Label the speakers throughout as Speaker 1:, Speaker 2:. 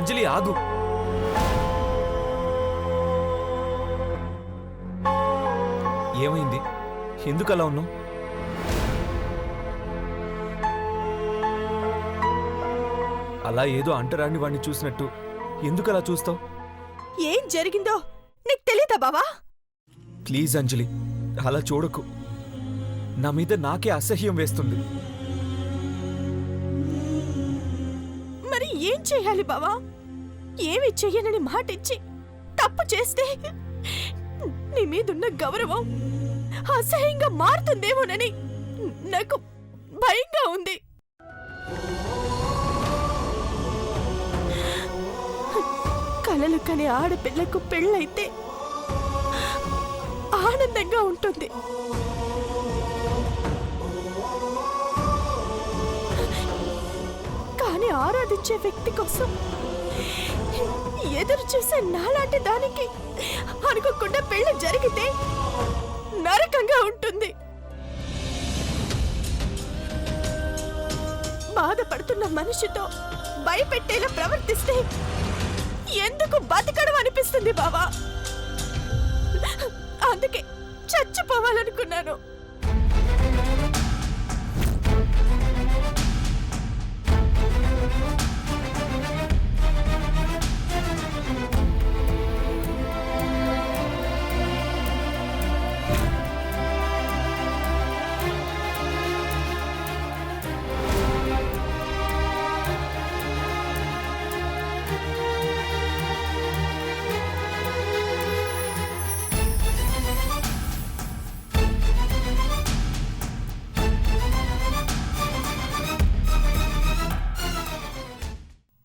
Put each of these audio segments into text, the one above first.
Speaker 1: అంజలి ఆగు. ఏమైంది? ఎందుకు అలా ఉన్నావు? అలా ఏదో అంటరాని వాడిని చూసినట్టు ఎందుకు అలా చూస్తావు?
Speaker 2: ఏం జరిగిందో నీకు తెలీదా బావా?
Speaker 1: ప్లీజ్ అంజలి, అలా చూడకు. నా మీద నాకే అసహ్యం వేస్తుంది.
Speaker 2: మరి ఏం చెయ్యాలి బావా? ఏమి చెయ్యనని మాటిచ్చి తప్పు చేస్తే నీ మీదున్న గౌరవం అసహ్యంగా మారుతుందేమోనని నాకు భయంగా ఉంది. కలలు కనే ఆడపిల్లకు పెళ్ళైతే ఆనందంగా ఉంటుంది. కానీ ఆరాధించే వ్యక్తి కోసం ఎదురు చూసే నాలాంటి దానికి అనుకోకుండా పెళ్లి జరిగితే నరకంగా ఉంటుంది. బాధపడుతున్న మనిషితో భయపెట్టేలా ప్రవర్తిస్తే ఎందుకు బతకడం అనిపిస్తుంది బావా. అందుకే చచ్చిపోవాలనుకున్నాను.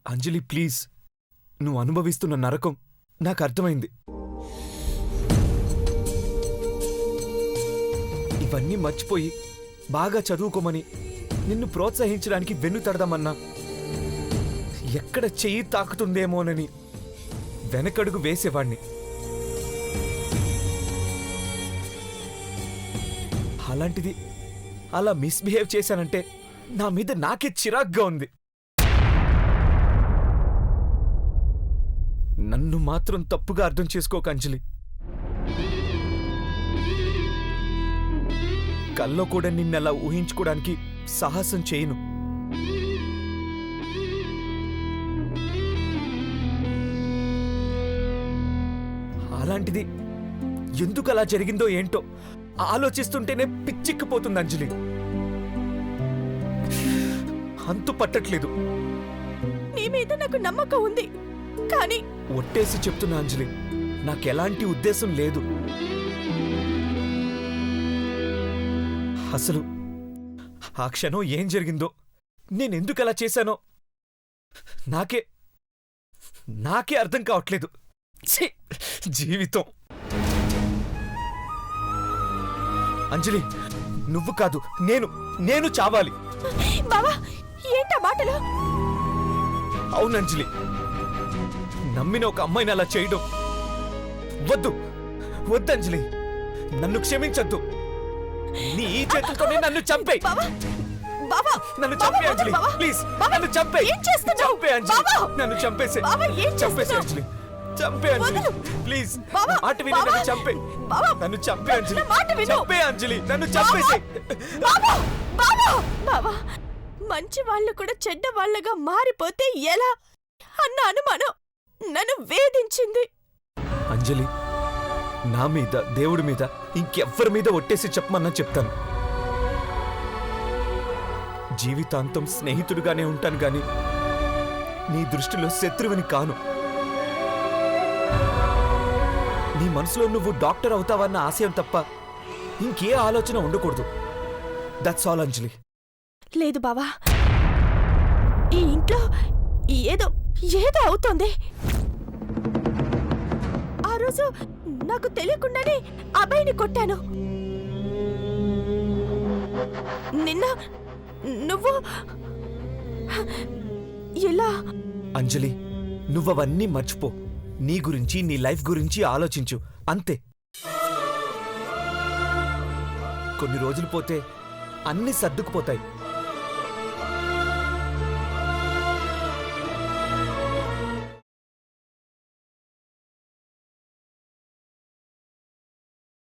Speaker 1: అంజలి ప్లీజ్, నువ్వు అనుభవిస్తున్న నరకం నాకు అర్థమైంది. ఇవన్నీ మర్చిపోయి బాగా చదువుకోమని నిన్ను ప్రోత్సహించడానికి వెన్నుతడదామన్నా ఎక్కడ చెయ్యి తాకుతుందేమోనని వెనకడుగు వేసేవాణ్ణి. అలాంటిది అలా మిస్బిహేవ్ చేశానంటే నా మీద నాకే చిరాగ్గా ఉంది. నన్ను మాత్రం తప్పుగా అర్థం చేసుకోక అంజలి. కల్లో కూడా నిన్నలా ఊహించుకోవడానికి సాహసం చేయను. అలాంటిది ఎందుకు అలా జరిగిందో ఏంటో ఆలోచిస్తుంటేనే పిచ్చిక్కిపోతుంది అంజలి. అంతు పట్టట్లేదు.
Speaker 2: నీ మీద నాకు నమ్మకం ఉంది, కానీ
Speaker 1: ఒట్టేసి చెప్తున్నా అంజలి, నాకెలాంటి ఉద్దేశం లేదు. అసలు ఆ క్షణం ఏం జరిగిందో, నేనెందుకు అలా చేశానో నాకే అర్థం కావట్లేదు. ఛీ, జీవితం. అంజలి, నువ్వు కాదు, నేను చావాలి.
Speaker 2: బావా, ఏంటా మాటలు?
Speaker 1: అవునంజలి, నమ్మిన ఒక అమ్మాయిని అలా చేయడం వద్దంజలి. నన్ను క్షమించద్దు. నీ ఈ చేతులతోనే నన్ను చంపేయ్. నన్ను చంపే అంజలి, ప్లీజ్. నన్ను చంపే. చంపే అంజలి, నన్ను చంపేసే. చంపేసే అంజలి, చంపే అంజలి, ప్లీజ్. మాట విని నన్ను చంపే. నన్ను చంపే అంజలి, చంపే అంజలి, నన్ను చంపేసే.
Speaker 2: బావా, మంచి వాళ్ళు కూడా చెడ్డ వాళ్ళగా మారిపోతే ఎలా అన్న అనుమానం నన్ను వేధించింది.
Speaker 1: అంజలి, నా మీద, దేవుడి మీద, ఇంకెవ్వరి మీద ఒట్టేసి చెప్పమన్నా చెప్తాను. జీవితాంతం స్నేహితుడిగానే ఉంటాను గాని నీ దృష్టిలో శత్రువుని కాను. నీ మనసులో నువ్వు డాక్టర్ అవుతావన్న ఆశయం తప్ప ఇంకే ఆలోచన ఉండకూడదు. దట్స్ ఆల్ అంజలి.
Speaker 2: లేదు బావా, ఈ ఇంట్లో ఏదో అవుతోంది. ఆ రోజు నాకు తెలియకుండానే అబ్బాయిని కొట్టాను. నిన్న నువ్వు ఇలా.
Speaker 1: అంజలి, నువ్వవన్నీ మర్చిపో. నీ గురించి, నీ లైఫ్ గురించి ఆలోచించు, అంతే. కొన్ని రోజులు పోతే అన్నీ సర్దుకుపోతాయి.